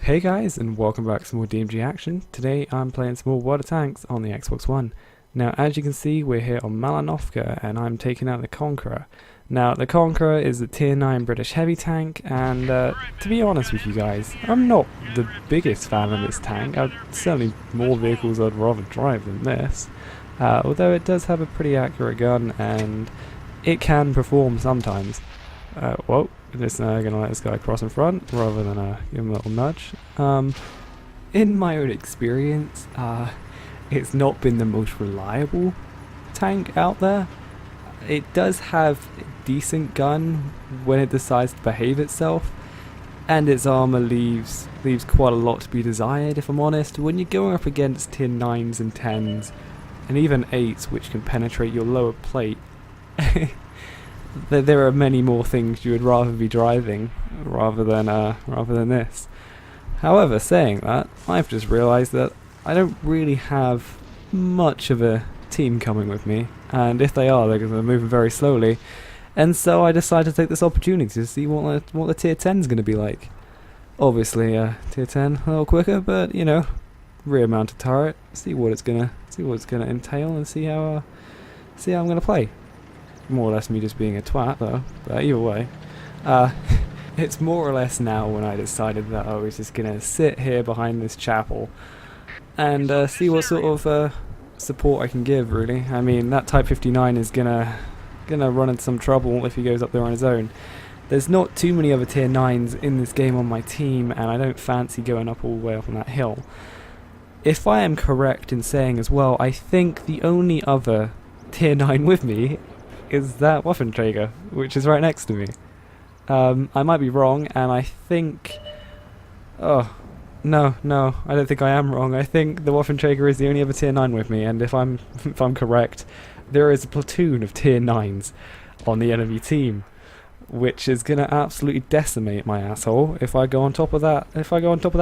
Hey guys, and welcome back to some more DMG action. Today I'm playing some more World of Tanks on the Xbox One. Now as you can see, we're here on Malinovka and I'm taking out the Conqueror. Now the Conqueror is a tier 9 British heavy tank, and to be honest with you guys, I'm not the biggest fan of this tank. Certainly more vehicles I'd rather drive than this. Although it does have a pretty accurate gun and it can perform sometimes. Whoa. Just gonna let this guy cross in front rather than give him a little nudge. In my own experience, it's not been the most reliable tank out there. It does have a decent gun when it decides to behave itself, and its armor leaves quite a lot to be desired, if I'm honest. When you're going up against tier 9s and 10s, and even 8s which can penetrate your lower plate, there are many more things you would rather be driving rather than this. However, saying that, I've just realised that I don't really have much of a team coming with me, and if they are, they're going to move very slowly. And so I decided to take this opportunity to see what the tier 10 is going to be like. Obviously, tier 10 a little quicker, but you know, rear mounted turret. See what it's gonna entail, and see how I'm gonna play. More or less me just being a twat though, but either way. It's more or less now when I decided that I was just gonna sit here behind this chapel and see what sort of support I can give, really. I mean, that Type 59 is gonna run into some trouble if he goes up there on his own. There's not too many other tier 9s in this game on my team, and I don't fancy going up all the way up on that hill. If I am correct in saying as well, I think the only other tier 9 with me is that Waffenträger, which is right next to me. I might be wrong, and I think... Oh, no, I don't think I am wrong. I think the Waffenträger is the only other tier 9 with me, and if I'm correct, there is a platoon of tier 9s on the enemy team, which is gonna absolutely decimate my asshole if I go on top of that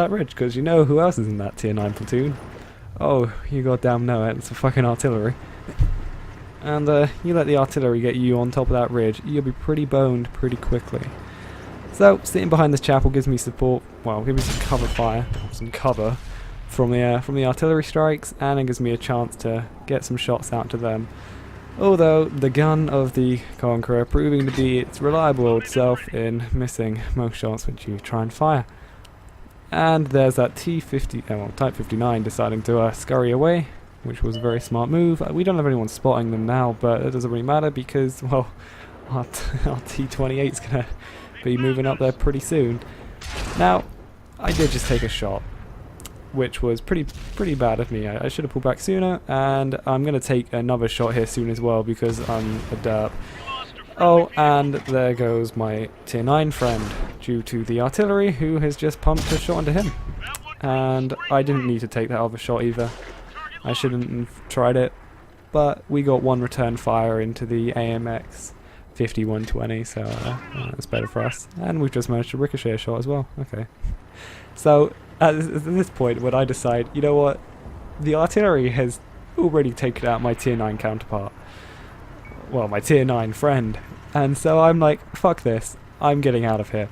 ridge, because you know who else is in that tier 9 platoon? Oh, you goddamn know it, it's the fucking artillery. And you let the artillery get you on top of that ridge, you'll be pretty boned pretty quickly. So, sitting behind this chapel gives me support, well, gives me some cover fire, some cover from the artillery strikes, and it gives me a chance to get some shots out to them. Although, the gun of the Conqueror proving to be its reliable old self in missing most shots which you try and fire. And there's that Type 59 deciding to scurry away, which was a very smart move. We don't have anyone spotting them now, but it doesn't really matter because, well, our T-28 is going to be moving up there pretty soon. Now, I did just take a shot, which was pretty bad of me. I should have pulled back sooner, and I'm going to take another shot here soon as well because I'm a derp. Oh, and there goes my tier 9 friend, due to the artillery, who has just pumped a shot into him. And I didn't need to take that other shot either. I shouldn't have tried it, but we got one return fire into the AMX 5120, so that's better for us. And we've just managed to ricochet a shot as well. Okay. So at this point, when I decide, you know what, the artillery has already taken out my tier 9 counterpart, well, my tier 9 friend, and so I'm like, fuck this, I'm getting out of here.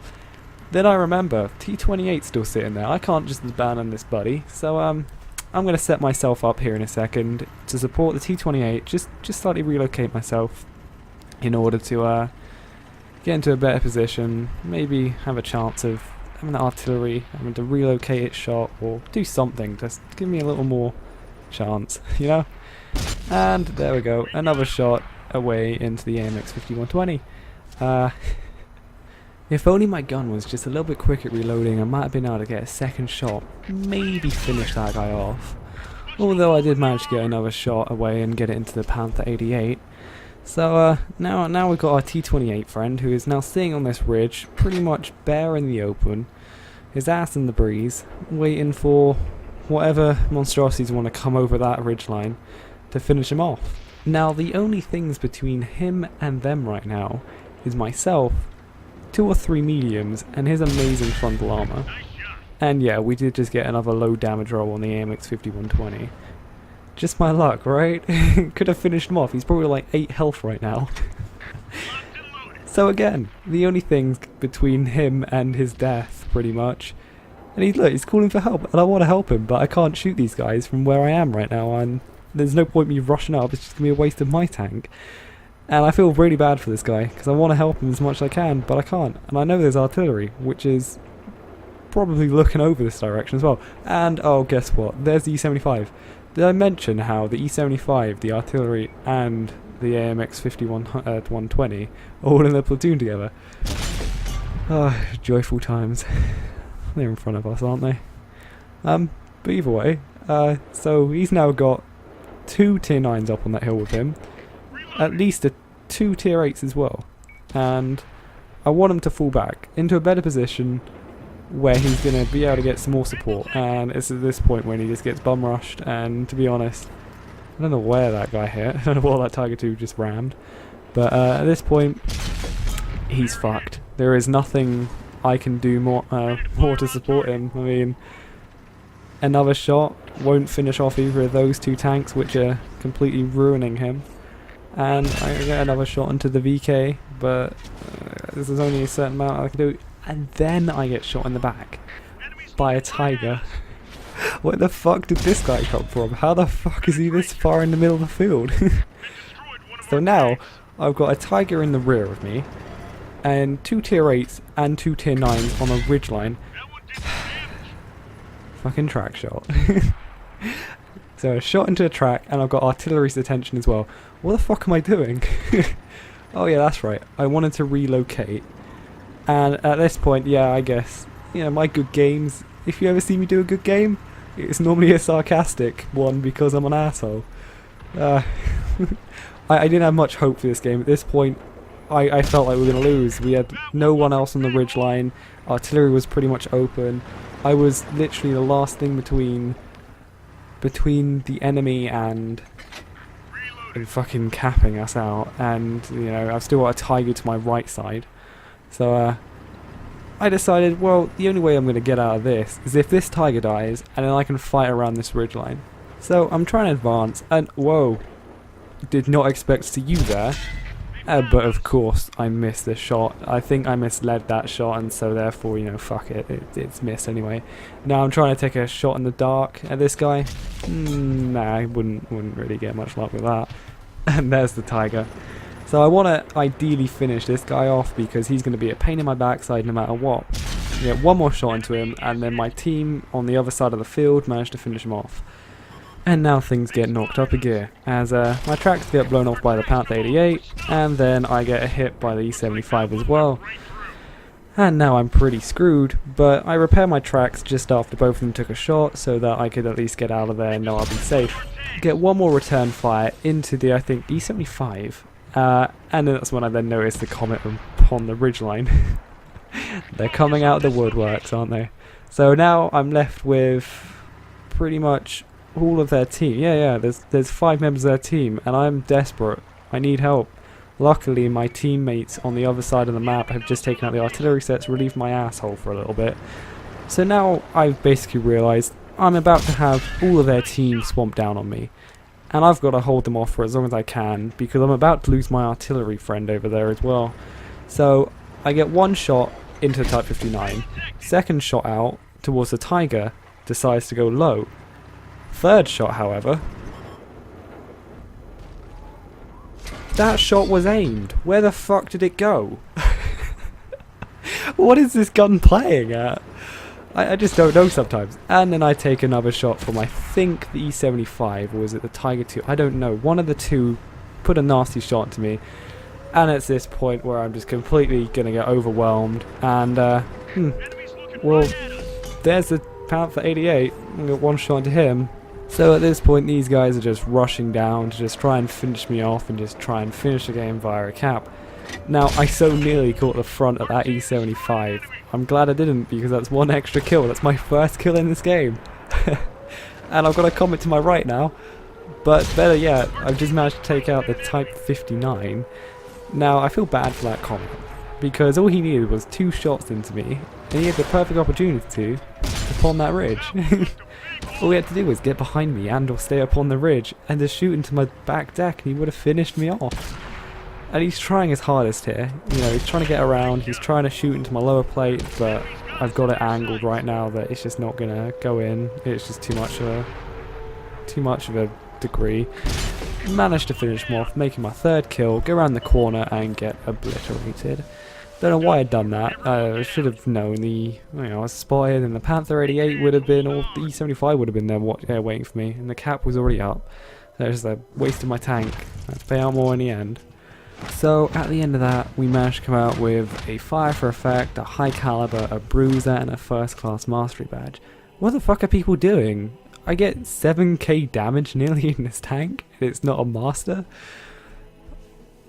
Then I remember T-28's still sitting there. I can't just abandon this buddy, so I'm going to set myself up here in a second to support the T-28, just slightly relocate myself in order to get into a better position, maybe have a chance of having the artillery, having to relocate its shot, or do something, just give me a little more chance, you know? And there we go, another shot away into the AMX 5120. If only my gun was just a little bit quick at reloading, I might have been able to get a second shot, maybe finish that guy off. Although I did manage to get another shot away and get it into the Panther 88. So now we've got our T-28 friend, who is now sitting on this ridge, pretty much bare in the open, his ass in the breeze, waiting for whatever monstrosities want to come over that ridgeline to finish him off. Now the only things between him and them right now is myself, 2 or 3 mediums, and his amazing frontal armor. And yeah, we did just get another low damage roll on the AMX 5120. Just my luck, right? Could have finished him off. He's probably like 8 health right now. So again, the only thing between him and his death, pretty much, And he's calling for help, and I want to help him, but I can't shoot these guys from where I am right now, and there's no point me rushing up, it's just going to be a waste of my tank. And I feel really bad for this guy, because I want to help him as much as I can, but I can't. And I know there's artillery, which is probably looking over this direction as well. And, oh, guess what? There's the E75. Did I mention how the E75, the artillery, and the AMX 120 are all in their platoon together? Ah, joyful times. They're in front of us, aren't they? But either way, so he's now got 2 tier 9s up on that hill with him, at least 2 tier 8s as well, and I want him to fall back into a better position where he's going to be able to get some more support, and it's at this point when he just gets bum rushed, and to be honest, I don't know where that guy hit, I don't know what that Tiger 2 just rammed, but at this point, he's fucked. There is nothing I can do more to support him. I mean, another shot won't finish off either of those 2 tanks, which are completely ruining him. And I get another shot into the VK, but there's only a certain amount I can do. And then I get shot in the back by a Tiger. Where the fuck did this guy come from? How the fuck is he this far in the middle of the field? So now I've got a Tiger in the rear of me, and 2 tier 8s and 2 tier 9s on a ridgeline. Fucking track shot. So a shot into a track, and I've got artillery's attention as well. What the fuck am I doing? Oh yeah, that's right. I wanted to relocate. And at this point, yeah, I guess, you know, my good games, if you ever see me do a good game, it's normally a sarcastic one because I'm an asshole. I didn't have much hope for this game. At this point, I felt like we were going to lose. We had no one else on the ridge line. Artillery was pretty much open. I was literally the last thing between the enemy and fucking capping us out. And, you know, I've still got a Tiger to my right side. So, I decided, well, the only way I'm going to get out of this is if this Tiger dies, and then I can fight around this ridge line. So, I'm trying to advance, and whoa, did not expect to see you there. But of course, I missed the shot. I think I misled that shot, and so therefore, you know, fuck it, it's missed anyway. Now I'm trying to take a shot in the dark at this guy. Nah, I wouldn't really get much luck with that. And there's the Tiger. So I want to ideally finish this guy off because he's going to be a pain in my backside no matter what. Get one more shot into him, and then my team on the other side of the field managed to finish him off. And now things get knocked up a gear, as my tracks get blown off by the Panther 88, and then I get a hit by the E75 as well. And now I'm pretty screwed, but I repair my tracks just after both of them took a shot, so that I could at least get out of there and know I'll be safe. Get one more return fire into the, I think, E75, and then that's when I then noticed the comet upon the ridgeline. They're coming out of the woodworks, aren't they? So now I'm left with pretty much all of their team. Yeah, there's 5 members of their team, and I'm desperate. I need help. Luckily, my teammates on the other side of the map have just taken out the artillery sets, relieved my asshole for a little bit. So now I've basically realised I'm about to have all of their team swamp down on me, and I've got to hold them off for as long as I can, because I'm about to lose my artillery friend over there as well. So I get one shot into Type 59, second shot out towards the Tiger, decides to go low. Third shot, however, that shot was aimed. Where the fuck did it go? What is this gun playing at? I just don't know sometimes. And then I take another shot from, I think, the E75, or was it the Tiger 2? I don't know. One of the two put a nasty shot to me. And it's this point where I'm just completely going to get overwhelmed. And, well, there's the Panther 88. I got one shot into him. So at this point, these guys are just rushing down to just try and finish me off and just try and finish the game via a cap. Now, I so nearly caught the front of that E75. I'm glad I didn't, because that's one extra kill. That's my first kill in this game. And I've got a comet to my right now. But better yet, I've just managed to take out the Type 59. Now, I feel bad for that comet, because all he needed was 2 shots into me, and he had the perfect opportunity to upon that ridge. All he had to do was get behind me and or stay up on the ridge and just shoot into my back deck, and he would have finished me off. And he's trying his hardest here. You know, he's trying to get around, he's trying to shoot into my lower plate, but I've got it angled right now that it's just not gonna go in. It's just too much of a degree. Managed to finish him off, making my third kill, go around the corner and get obliterated. Don't know why I'd done that. I should have known I was spotted, and the Panther 88 would have been, or the E75 would have been there waiting for me, and the cap was already up. So it was just a waste of my tank. I had to pay out more in the end. So at the end of that, we managed to come out with a Fire for Effect, a High Caliber, a Bruiser, and a First Class Mastery badge. What the fuck are people doing? I get 7k damage nearly in this tank, and it's not a master.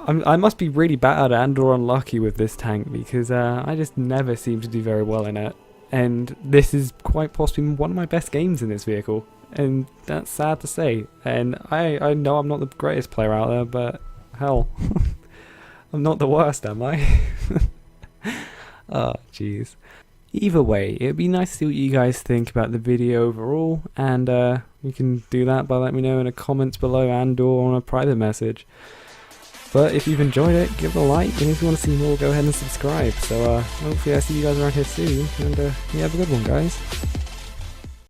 I must be really bad and or unlucky with this tank, because I just never seem to do very well in it. And this is quite possibly one of my best games in this vehicle, and that's sad to say. And I know I'm not the greatest player out there, but hell, I'm not the worst, am I? Oh, jeez. Either way, it'd be nice to see what you guys think about the video overall, and you can do that by letting me know in the comments below and or on a private message. But if you've enjoyed it, give it a like, and if you want to see more, go ahead and subscribe. So hopefully I see you guys around here soon, and yeah, have a good one, guys.